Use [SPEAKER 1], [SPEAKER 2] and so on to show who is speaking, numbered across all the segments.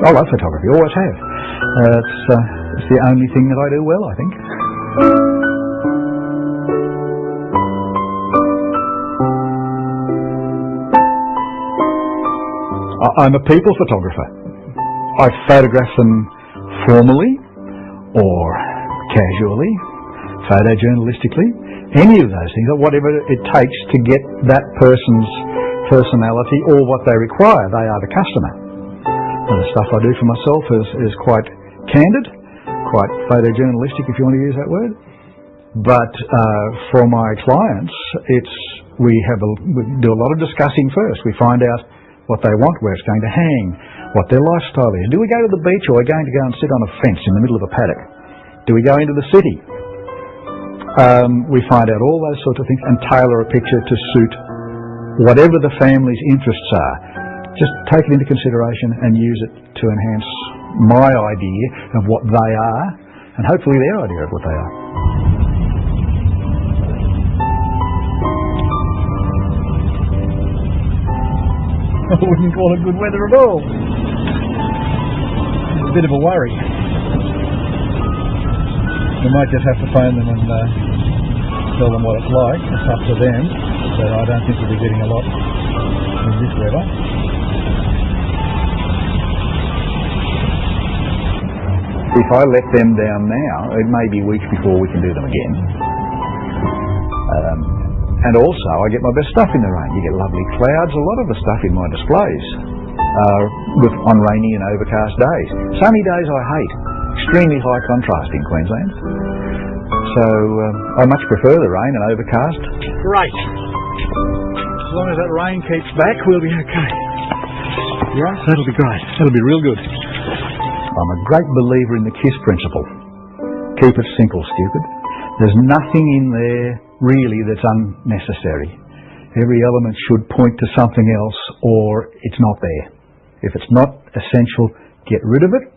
[SPEAKER 1] I love photography, always have. It's the only thing that I do well, I think. I'm a people photographer. I photograph them formally or casually, photojournalistically, any of those things, or whatever it takes to get that person's personality or what they require. They are the customer. And the stuff I do for myself is quite candid, quite photojournalistic, if you want to use that word. But for my clients, we do a lot of discussing first. We find out what they want, where it's going to hang, what their lifestyle is. Do we go to the beach, or are we going to go and sit on a fence in the middle of a paddock? Do we go into the city? We find out all those sorts of things and tailor a picture to suit whatever the family's interests are. Just take it into consideration and use it to enhance my idea of what they are, and hopefully their idea of what they are. I wouldn't call it good weather at all. It's a bit of a worry. We might just have to phone them and tell them what it's like. It's up to them. So I don't think we'll be getting a lot in this weather. If I let them down now, it may be weeks before we can do them again. And also, I get my best stuff in the rain. You get lovely clouds. A lot of the stuff in my displays are on rainy and overcast days. Sunny days I hate. Extremely high contrast in Queensland. So I much prefer the rain and overcast. Great. As long as that rain keeps back, we'll be okay. Yeah, that'll be great. That'll be real good. I'm a great believer in the KISS principle. Keep it simple, stupid. There's nothing in there really that's unnecessary. Every element should point to something else, or it's not there. If it's not essential, get rid of it.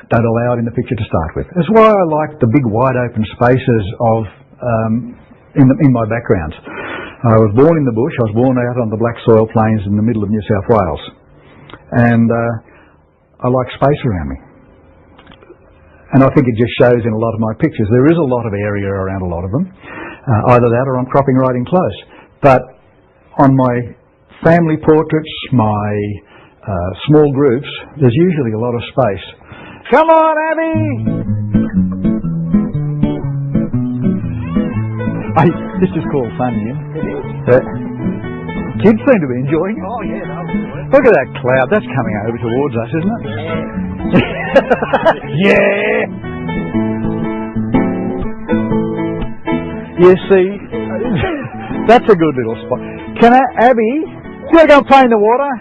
[SPEAKER 1] Don't allow it in the picture to start with. That's why I like the big wide open spaces of in my backgrounds. I was born in the bush. I was born out on the black soil plains in the middle of New South Wales, and I like space around me. And I think it just shows in a lot of my pictures. There is a lot of area around a lot of them. Either that or I'm cropping right in close. But on my family portraits, my small groups, there's usually a lot of space. Come on, Abby! This is called fun, yeah? It is. Kids seem to be enjoying it. Oh, yeah, they'll enjoy it. Look at that cloud. That's coming over towards us, isn't it? Yeah. Yeah! You see, that's a good little spot. Can Abby, do you want to go and play in the water?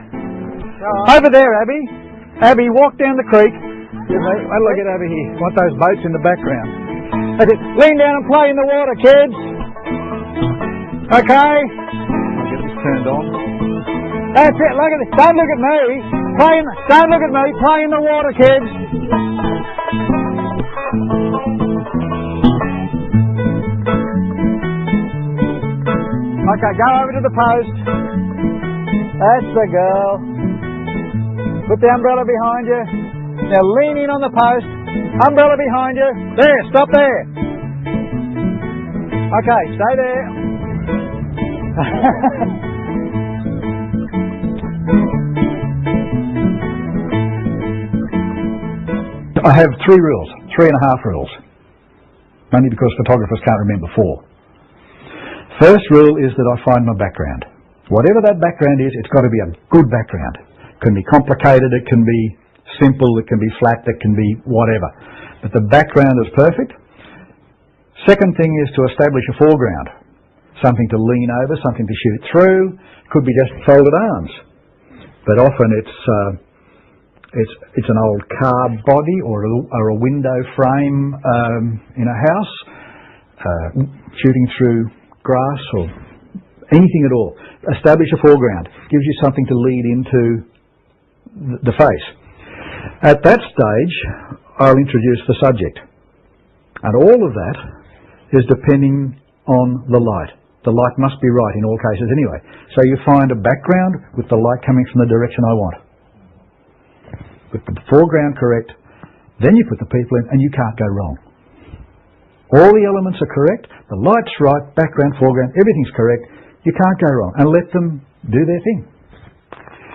[SPEAKER 1] Over there, Abby. Abby, walk down the creek. Oh, look at Abby here. Want those boats in the background. Okay, lean down and play in the water, kids. Okay? I'll get this turned on. That's it. Look at this. Don't look at me. Don't look at me. Play in the water, kids. Okay, go over to the post. That's the girl. Put the umbrella behind you. Now lean in on the post. Umbrella behind you. There, stop there. Okay, stay there. I have 3 rules, 3.5 rules. Mainly because photographers can't remember 4. First rule is that I find my background. Whatever that background is, it's got to be a good background. It can be complicated, it can be simple, it can be flat, it can be whatever. But the background is perfect. Second thing is to establish a foreground. Something to lean over, something to shoot through. It could be just folded arms. But often it's an old car body or a window frame in a house, shooting through grass or anything at all. Establish a foreground. Gives you something to lead into the face. At that stage, I'll introduce the subject. And all of that is depending on the light. The light must be right in all cases anyway. So you find a background with the light coming from the direction I want. with the foreground correct, then you put the people in and you can't go wrong. All the elements are correct, the light's right, background, foreground, everything's correct, you can't go wrong, and let them do their thing.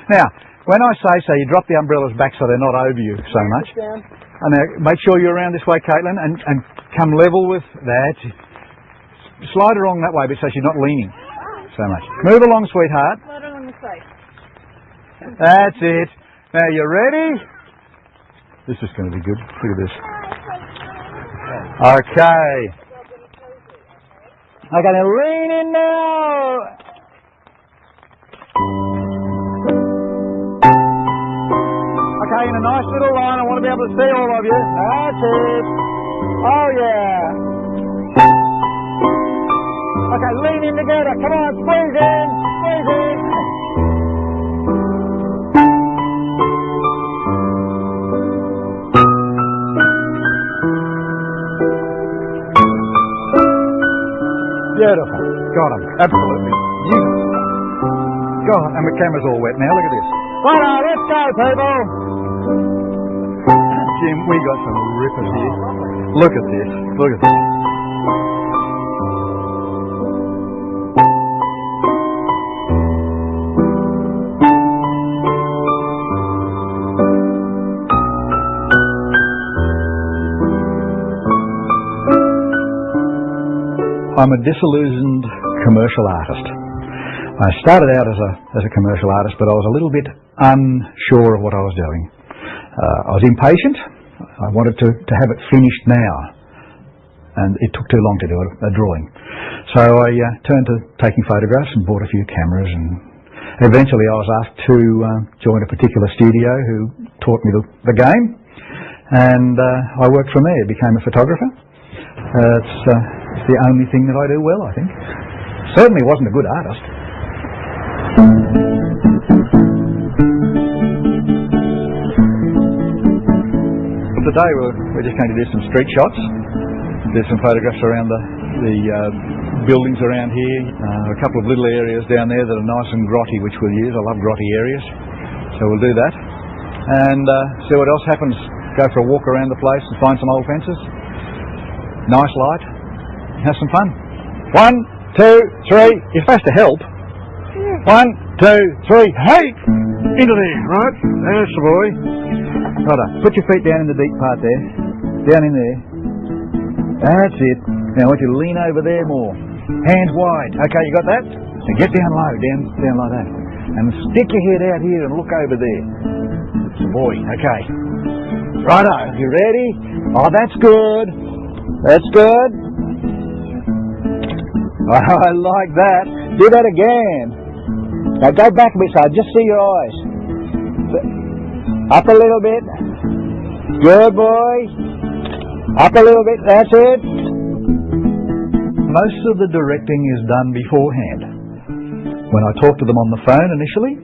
[SPEAKER 1] Now, when I say so, you drop the umbrellas back so they're not over you so much. And now, make sure you're around this way, Caitlin, and come level with that. Slide along that way so she's not leaning so much. Move along, sweetheart.
[SPEAKER 2] Slide along the side.
[SPEAKER 1] That's it. Now, you ready? This is going to be good. Look at this. Okay. Okay, now lean in now. Okay, in a nice little line. I want to be able to see all of you. That's it. Oh, yeah. Okay, lean in together. Come on, squeeze in. Squeeze in. Beautiful. Got him. Absolutely. Beautiful. God, and the camera's all wet now. Look at this. Right, let's go, people. Jim, we got some rippers here. Look at this. Look at this. I'm a disillusioned commercial artist. I started out as a commercial artist, but I was a little bit unsure of what I was doing. I was impatient. I wanted to have it finished now, and it took too long to do a drawing. So I turned to taking photographs and bought a few cameras, and eventually I was asked to join a particular studio who taught me the game, and I worked from there, became a photographer. It's the only thing that I do well, I think. Certainly wasn't a good artist. Today we're just going to do some street shots, do some photographs around the buildings around here, a couple of little areas down there that are nice and grotty, which we'll use. I love grotty areas, so we'll do that. And see what else happens. Go for a walk around the place and find some old fences. Nice light. Have some fun. 1, 2, 3. You're supposed to help. 1, 2, 3. Hey! Into there, right? There's the boy. Righto. Put your feet down in the deep part there. Down in there. That's it. Now I want you to lean over there more. Hands wide. Okay, you got that? Now get down low. Down like that. And stick your head out here and look over there. It's the boy. Okay. Righto. You ready? Oh, that's good. That's good. Oh, I like that. Do that again. Now go back a bit so I just see your eyes. Up a little bit. Good boy. Up a little bit. That's it. Most of the directing is done beforehand. When I talk to them on the phone initially,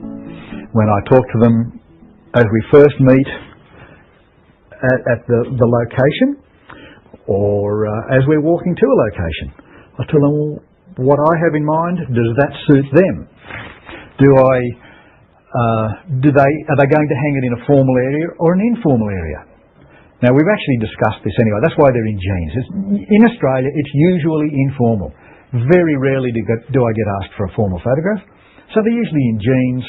[SPEAKER 1] when I talk to them as we first meet at the location, or as we're walking to a location, I tell them what I have in mind. Does that suit them? Are they going to hang it in a formal area or an informal area? Now, we've actually discussed this anyway. That's why they're in jeans. In Australia, it's usually informal. Very rarely do I get asked for a formal photograph. So they're usually in jeans.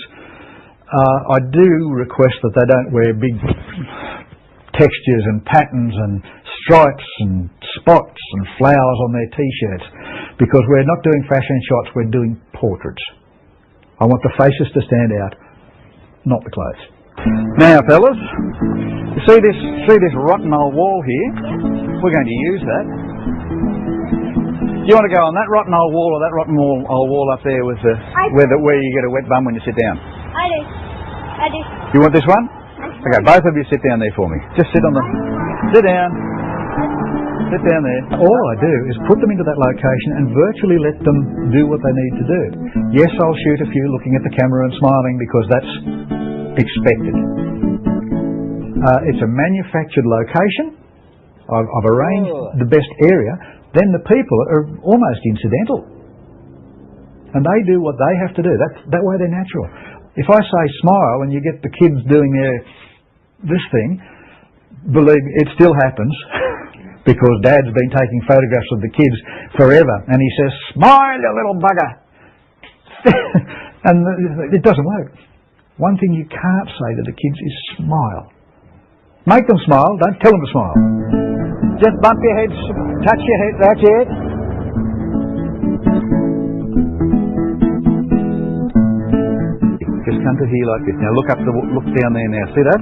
[SPEAKER 1] I do request that they don't wear big textures and patterns and stripes and spots and flowers on their T-shirts, because we're not doing fashion shots, we're doing portraits. I want the faces to stand out, not the clothes. Now, fellas, you see this rotten old wall here? We're going to use that. Do you want to go on that rotten old wall or that rotten old wall up there with where you get a wet bum when you sit down?
[SPEAKER 2] I do.
[SPEAKER 1] You want this one? Okay, both of you sit down there for me. Just sit on the... Sit down. Sit down there. All I do is put them into that location and virtually let them do what they need to do. Yes, I'll shoot a few looking at the camera and smiling because that's expected. It's a manufactured location. I've arranged the best area. Then the people are almost incidental. And they do what they have to do. That way they're natural. If I say smile and you get the kids doing their this thing, believe me, it still happens because Dad's been taking photographs of the kids forever, and he says, "Smile, you little bugger," and it doesn't work. One thing you can't say to the kids is smile. Make them smile. Don't tell them to smile. Just bump your head, touch your head. That's it. Just come to here like this. Now look down there now. See that?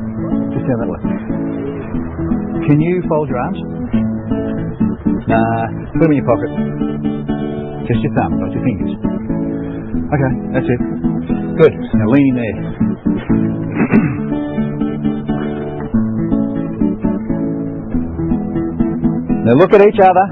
[SPEAKER 1] Just down that way. Can you fold your arms? Nah. Put them in your pocket. Just your thumb, not your fingers. Okay, that's it. Good. Now lean in there. Now look at each other.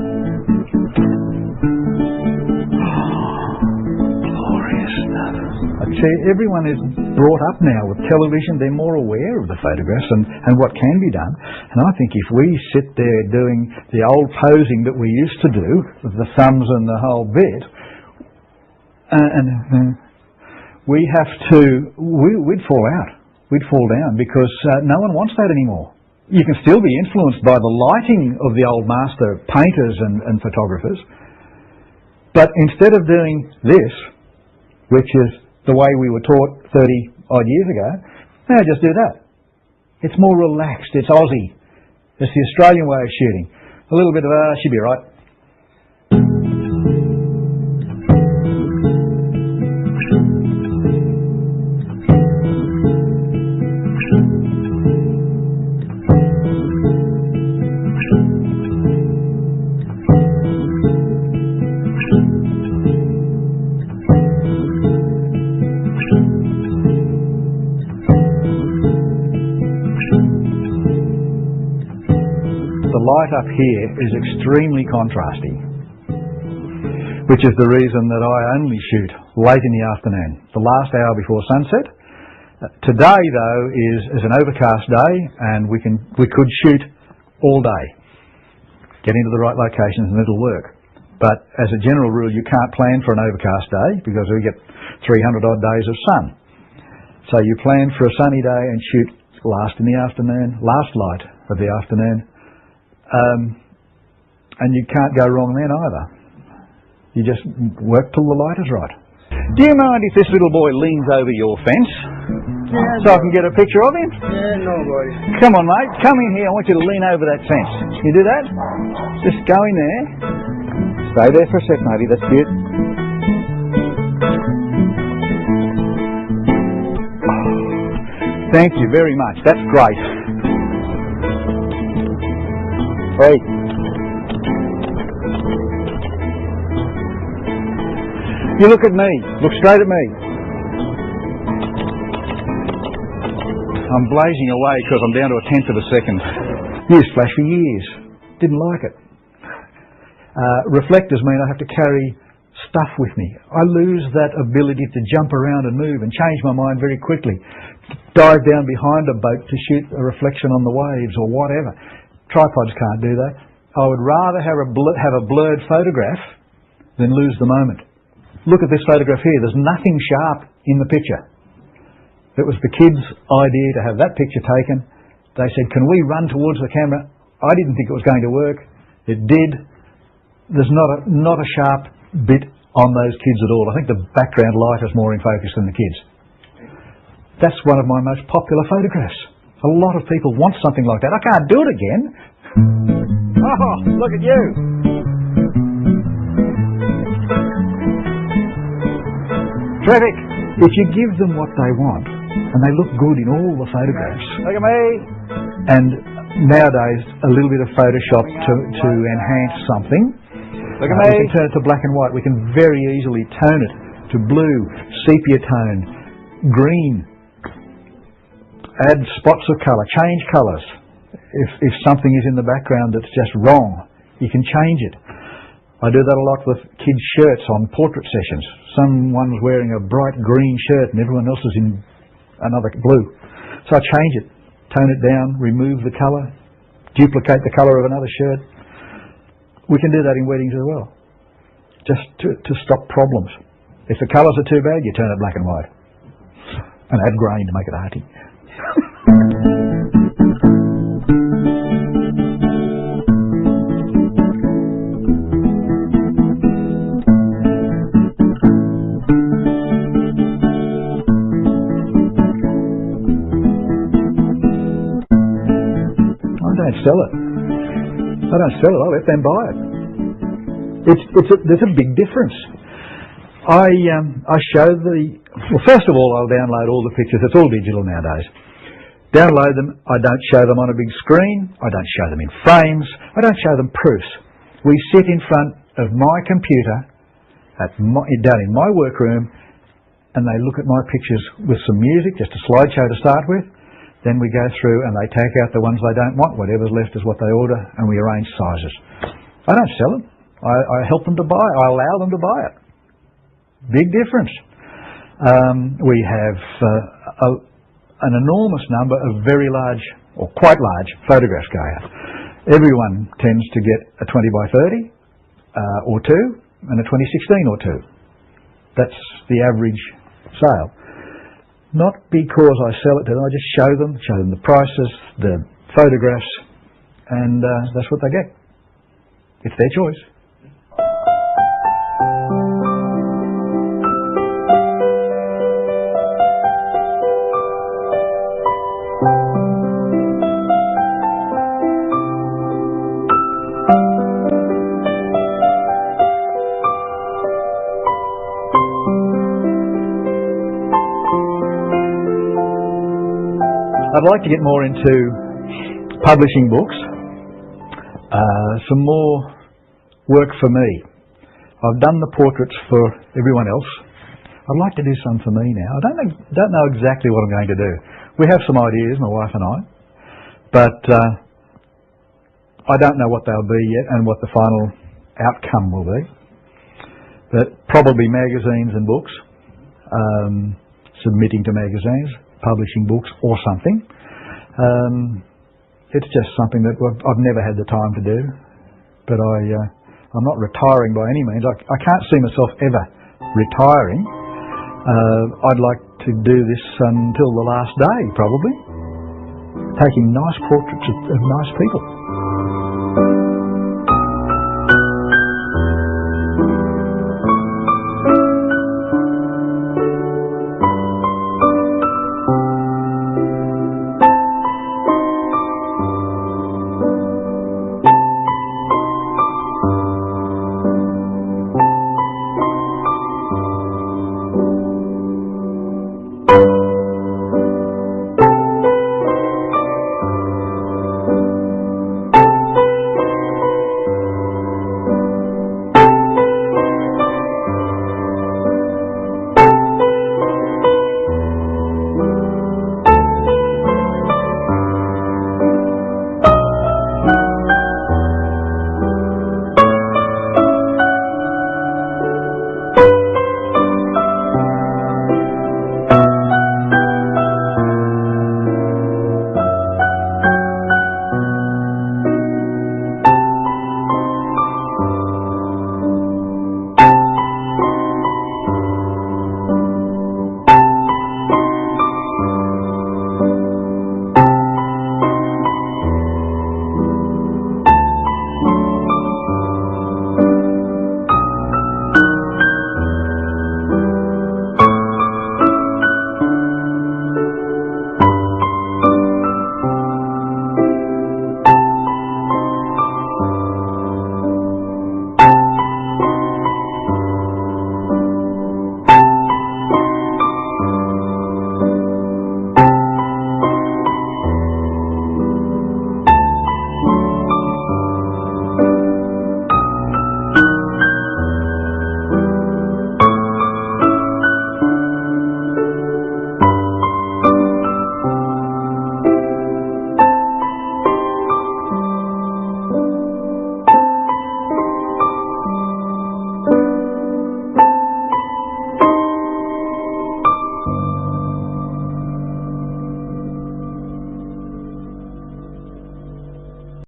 [SPEAKER 1] Glorious stuff. I tell you, everyone is brought up now with television. They're more aware of the photographs and what can be done. And I think if we sit there doing the old posing that we used to do, with the thumbs and the whole bit, we'd fall out. We'd fall down because no one wants that anymore. You can still be influenced by the lighting of the old master painters and photographers, but instead of doing this, which is the way we were taught 30 odd years ago, now just do that. It's more relaxed, it's Aussie. It's the Australian way of shooting. A little bit of, she'll be right. The light up here is extremely contrasty, which is the reason that I only shoot late in the afternoon, the last hour before sunset. Today, though, is an overcast day, and we could shoot all day, get into the right locations, and it'll work. But as a general rule, you can't plan for an overcast day because we get 300 odd days of sun. So you plan for a sunny day and shoot last in the afternoon, last light of the afternoon. And you can't go wrong then either. You just work till the light is right. Do you mind if this little boy leans over your fence so I can get a picture of him?
[SPEAKER 3] Yeah, no worries.
[SPEAKER 1] Come on, mate. Come in here. I want you to lean over that fence. You do that? Just go in there. Stay there for a sec, matey. That's good. Thank you very much. That's great. Hey. You look at me. Look straight at me. I'm blazing away because I'm down to a tenth of a second. Used flash for years. Didn't like it. Reflectors mean I have to carry stuff with me. I lose that ability to jump around and move and change my mind very quickly. Dive down behind a boat to shoot a reflection on the waves or whatever. Tripods can't do that. I would rather have a blurred photograph than lose the moment. Look at this photograph here. There's nothing sharp in the picture. It was the kids' idea to have that picture taken. They said, "Can we run towards the camera?" I didn't think it was going to work. It did. There's not a sharp bit on those kids at all. I think the background light is more in focus than the kids. That's one of my most popular photographs. A lot of people want something like that. I can't do it again. Oh, look at you. Terrific. If you give them what they want, and they look good in all the photographs. Look at me. And nowadays, a little bit of Photoshop to enhance something. Look at me. We can turn it to black and white. We can very easily tone it to blue, sepia tone, green. Add spots of colour, change colours. If something is in the background that's just wrong, you can change it. I do that a lot with kids' shirts on portrait sessions. Someone's wearing a bright green shirt and everyone else is in another blue. So I change it, tone it down, remove the colour, duplicate the colour of another shirt. We can do that in weddings as well, just to stop problems. If the colours are too bad, you turn it black and white and add grain to make it arty. don't sell it. I don't sell it. I let them buy it. There's a big difference. I show well, first of all, I'll download all the pictures. It's all digital nowadays. Download them. I don't show them on a big screen. I don't show them in frames. I don't show them proofs. We sit in front of my computer down in my workroom, and they look at my pictures with some music, just a slideshow to start with. Then we go through and they take out the ones they don't want. Whatever's left is what they order, and we arrange sizes. I don't sell them. I help them to buy it. I allow them to buy it. Big difference. We have an enormous number of very large, or quite large, photographs go out. Everyone tends to get a 20 by 30 or 2 and a 2016 or 2. That's the average sale. Not because I sell it to them, I just show them the prices, the photographs, and that's what they get. It's their choice. I'd like to get more into publishing books, some more work for me. I've done the portraits for everyone else. I'd like to do some for me now. I don't know exactly what I'm going to do. We have some ideas, my wife and I, but I don't know what they'll be yet and what the final outcome will be. But probably magazines and books, submitting to magazines, publishing books or something. It's just something that I've never had the time to do, but I'm not retiring by any means. I can't see myself ever retiring. I'd like to do this until the last day, probably, taking nice portraits of nice people.